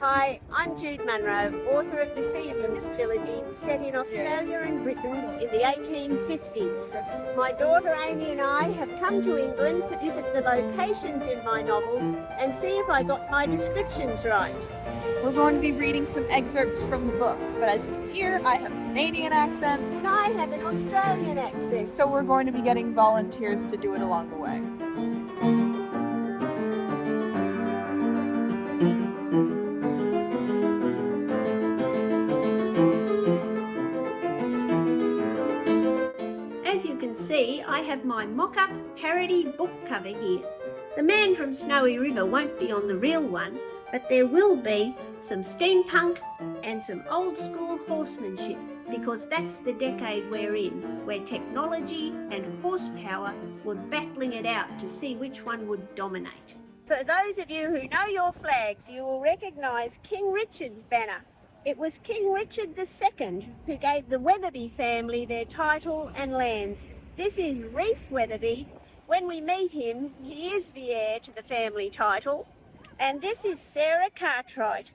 Hi, I'm Jude Munro, author of the Seasons Trilogy, set in Australia and Britain in the 1850s. My daughter Amy and I have come to England to visit the locations in my novels and see if I got my descriptions right. We're going to be reading some excerpts from the book, but as you can hear, I have a Canadian accent. And I have an Australian accent. So we're going to be getting volunteers to do it along the way. As you can see, I have my mock-up parody book cover here. The man from Snowy River won't be on the real one, but there will be some steampunk and some old school horsemanship, because that's the decade we're in, where technology and horsepower were battling it out to see which one would dominate. For those of you who know your flags, you will recognise King Richard's banner. It was King Richard II who gave the Weatherby family their title and lands. This is Rhys Weatherby. When we meet him, he is the heir to the family title. And this is Sarah Cartwright,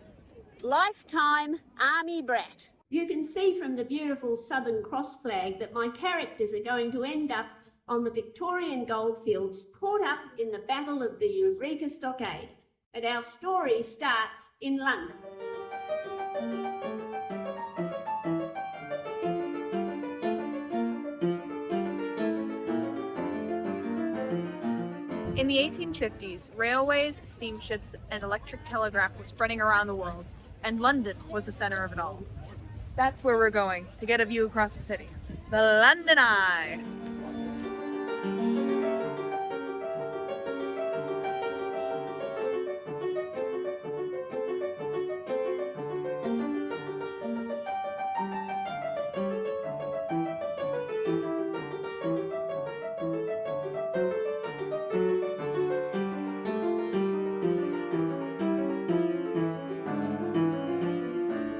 lifetime army brat. You can see from the beautiful Southern Cross flag that my characters are going to end up on the Victorian goldfields, caught up in the Battle of the Eureka Stockade. And our story starts in London. In the 1850s, railways, steamships, and electric telegraph were spreading around the world, and London was the center of it all. That's where we're going, to get a view across the city. The London Eye!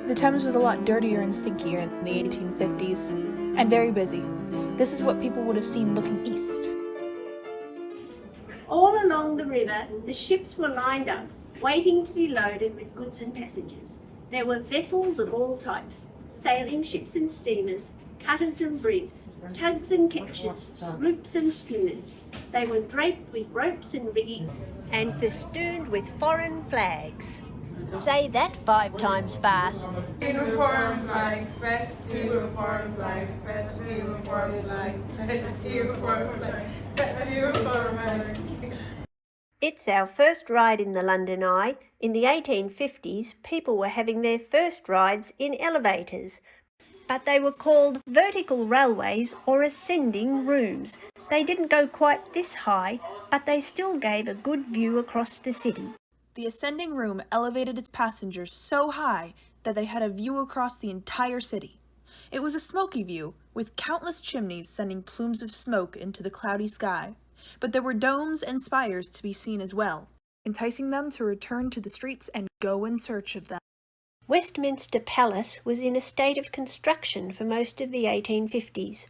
The Thames was a lot dirtier and stinkier in the 1850s, and very busy. This is what people would have seen looking east. All along the river, the ships were lined up, waiting to be loaded with goods and passengers. There were vessels of all types, sailing ships and steamers, cutters and brigs, tugs and ketches, sloops and schooners. They were draped with ropes and rigging and festooned with foreign flags. Say that 5 times fast. Uniform flags, best uniform flags, best uniform flags, best uniform flags, best uniform flags. It's our first ride in the London Eye. In the 1850s, people were having their first rides in elevators, but they were called vertical railways or ascending rooms. They didn't go quite this high, but they still gave a good view across the city. The ascending room elevated its passengers so high that they had a view across the entire city. It was a smoky view, with countless chimneys sending plumes of smoke into the cloudy sky. But there were domes and spires to be seen as well, enticing them to return to the streets and go in search of them. Westminster Palace was in a state of construction for most of the 1850s.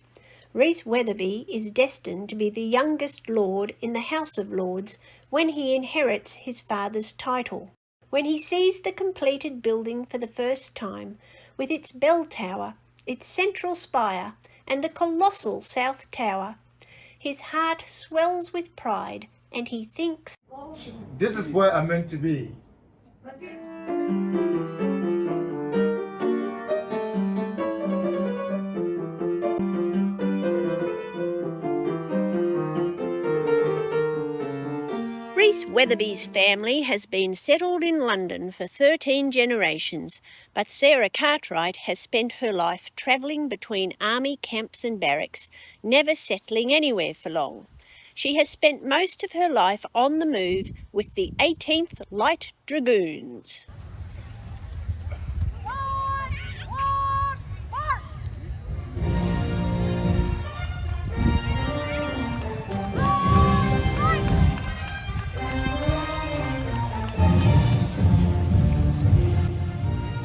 Rhys Weatherby is destined to be the youngest lord in the House of Lords when he inherits his father's title. When he sees the completed building for the first time, with its bell tower, its central spire, and the colossal South Tower, his heart swells with pride, and he thinks, "This is where I'm meant to be." Rhys Weatherby's family has been settled in London for 13 generations, but Sarah Cartwright has spent her life travelling between army camps and barracks, never settling anywhere for long. She has spent most of her life on the move with the 18th Light Dragoons.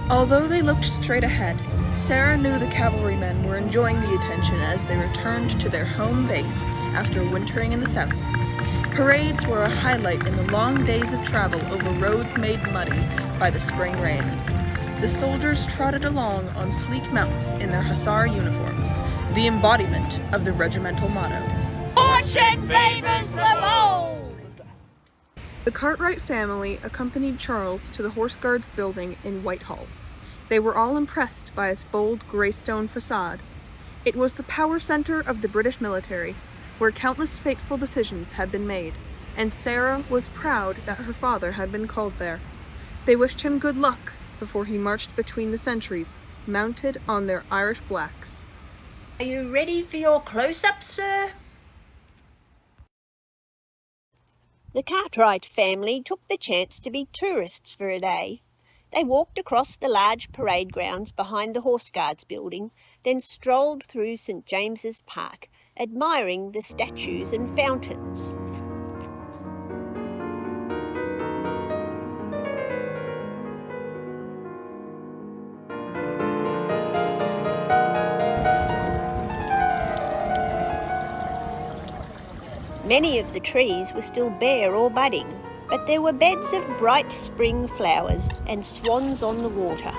Although they looked straight ahead, Sarah knew the cavalrymen were enjoying the attention as they returned to their home base after wintering in the south. Parades were a highlight in the long days of travel over roads made muddy by the spring rains. The soldiers trotted along on sleek mounts in their hussar uniforms, the embodiment of the regimental motto. Fortune favours the bold! The Cartwright family accompanied Charles to the Horse Guards building in Whitehall. They were all impressed by its bold grey stone facade. It was the power center of the British military, where countless fateful decisions had been made, and Sarah was proud that her father had been called there. They wished him good luck before he marched between the sentries, mounted on their Irish blacks. Are you ready for your close-up, sir? The Cartwright family took the chance to be tourists for a day. They walked across the large parade grounds behind the Horse Guards building, then strolled through St James's Park, admiring the statues and fountains. Many of the trees were still bare or budding, but there were beds of bright spring flowers and swans on the water.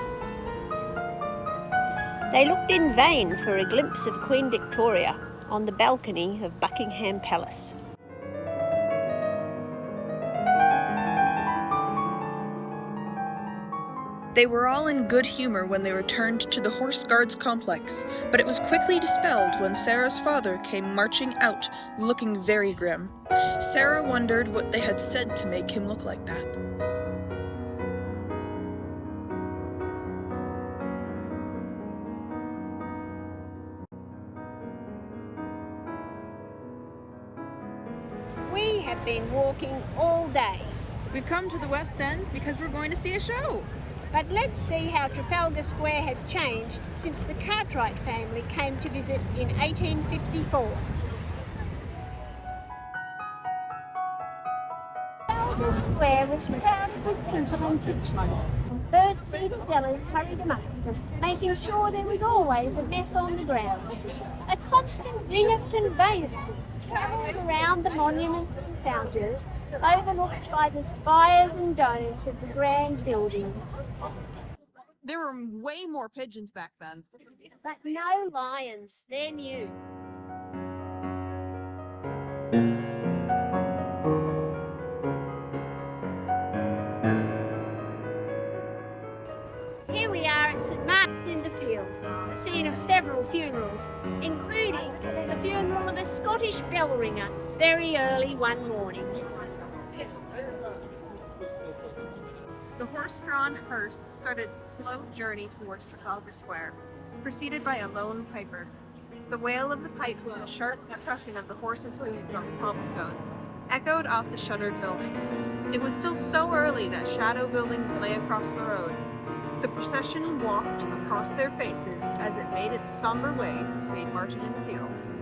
They looked in vain for a glimpse of Queen Victoria on the balcony of Buckingham Palace. They were all in good humor when they returned to the Horse Guards complex, but it was quickly dispelled when Sarah's father came marching out, looking very grim. Sarah wondered what they had said to make him look like that. We have been walking all day, We've come to the West End because we're going to see a show. but let's see how Trafalgar Square has changed since the Cartwright family came to visit in 1854. Trafalgar Square was crowded with people and pictures. Birdseed sellers hurried amongst them, making sure there was always a mess on the ground. A constant ring of conveyances travelled around the monuments and fountains, overlooked by the spires and domes of the grand buildings. There were way more pigeons back then. But no lions, they're new. Here we are at St Martin's in the Field, the scene of several funerals, including the funeral of a Scottish bell ringer very early one morning. The horse-drawn hearse started its slow journey towards Trafalgar Square, preceded by a lone piper. The wail of the pipe and the sharp crushing of the horse's hooves on the cobblestones echoed off the shuttered buildings. It was still so early that shadow buildings lay across the road. The procession walked across their faces as it made its somber way to St. Martin in the Fields.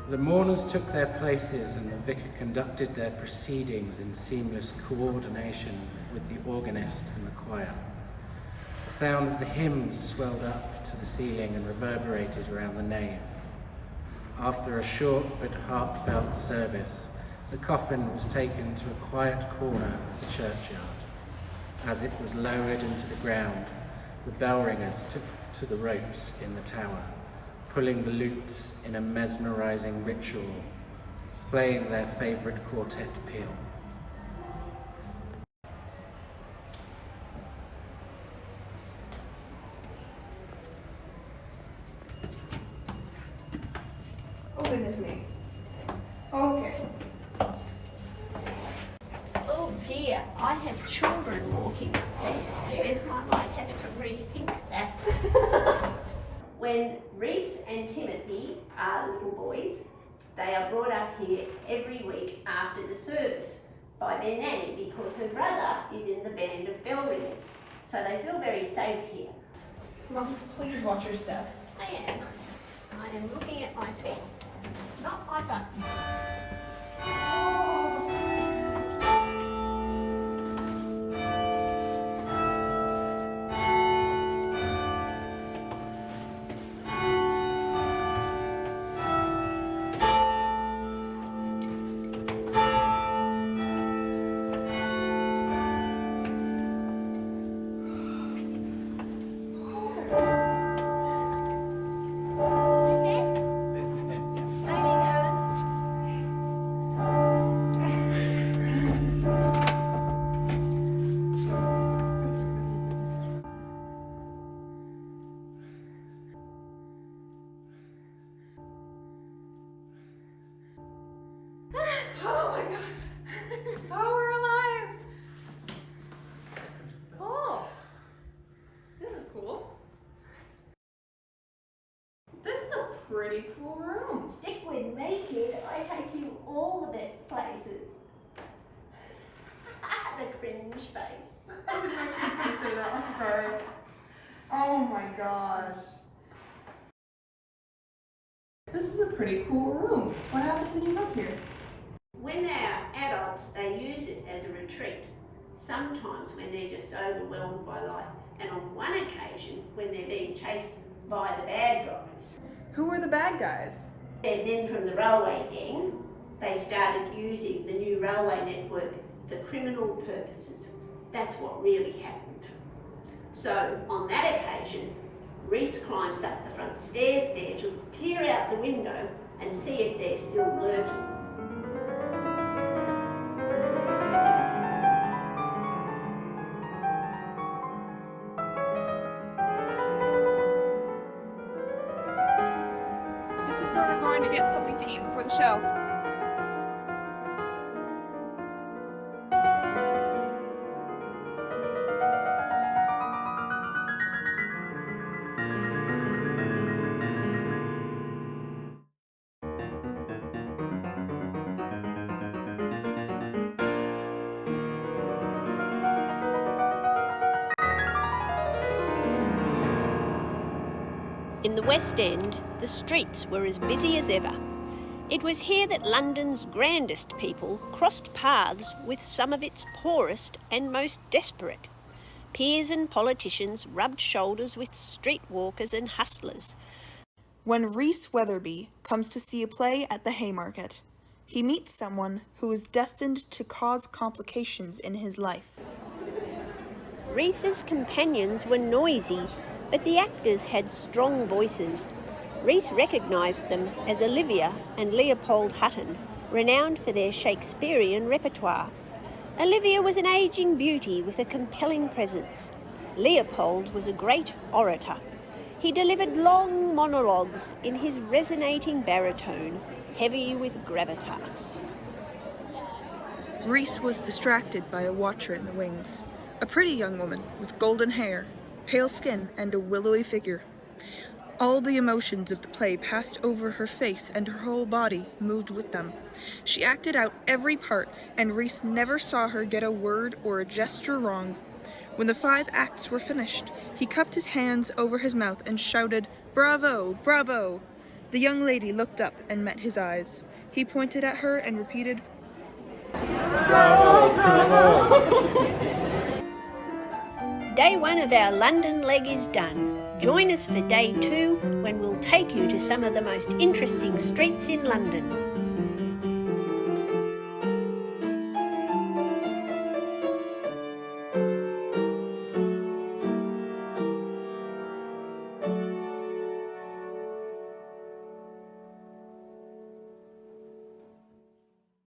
The mourners took their places and the vicar conducted their proceedings in seamless coordination with the organist and the choir. The sound of the hymns swelled up to the ceiling and reverberated around the nave. After a short but heartfelt service, the coffin was taken to a quiet corner of the churchyard. As it was lowered into the ground, the bell ringers took to the ropes in the tower, pulling the loops in a mesmerizing ritual, playing their favorite quartet peal. Oh, goodness me. Okay. Oh dear, I have children walking up these stairs. I might have to rethink that. When Reese and Timothy are little boys, they are brought up here every week after the service by their nanny because her brother is in the band of bell ringers, so they feel very safe here. Mom, please watch your step. I am. I am looking at my feet, not my butt. Oh my god! Oh, we're alive! Oh, this is cool. This is a pretty cool room. Stick with me, kid. I take you all the best places. The cringe face. I didn't know she was going to say that. I'm sorry. Oh my gosh. This is a pretty cool room. What happens when you live here? When they are adults, they use it as a retreat. Sometimes when they're just overwhelmed by life, and on one occasion when they're being chased by the bad guys. Who are the bad guys? They're men from the railway gang. They started using the new railway network for criminal purposes. That's what really happened. So on that occasion, Reese climbs up the front stairs there to peer out the window and see if they're still lurking. This is where we're going to get something to eat before the show. In the West End, the streets were as busy as ever. It was here that London's grandest people crossed paths with some of its poorest and most desperate. Peers and politicians rubbed shoulders with streetwalkers and hustlers. When Rhys Weatherby comes to see a play at the Haymarket, he meets someone who is destined to cause complications in his life. Rhys's companions were noisy, but the actors had strong voices. Rhys recognised them as Olivia and Leopold Hutton, renowned for their Shakespearean repertoire. Olivia was an ageing beauty with a compelling presence. Leopold was a great orator. He delivered long monologues in his resonating baritone, heavy with gravitas. Rhys was distracted by a watcher in the wings, a pretty young woman with golden hair, pale skin, and a willowy figure. All the emotions of the play passed over her face, and her whole body moved with them. She acted out every part, and Rhys never saw her get a word or a gesture wrong. When the 5 acts were finished, he cupped his hands over his mouth and shouted, "Bravo! Bravo!" The young lady looked up and met his eyes. He pointed at her and repeated, Bravo, bravo. Day 1 of our London leg is done. Join us for day 2 when we'll take you to some of the most interesting streets in London.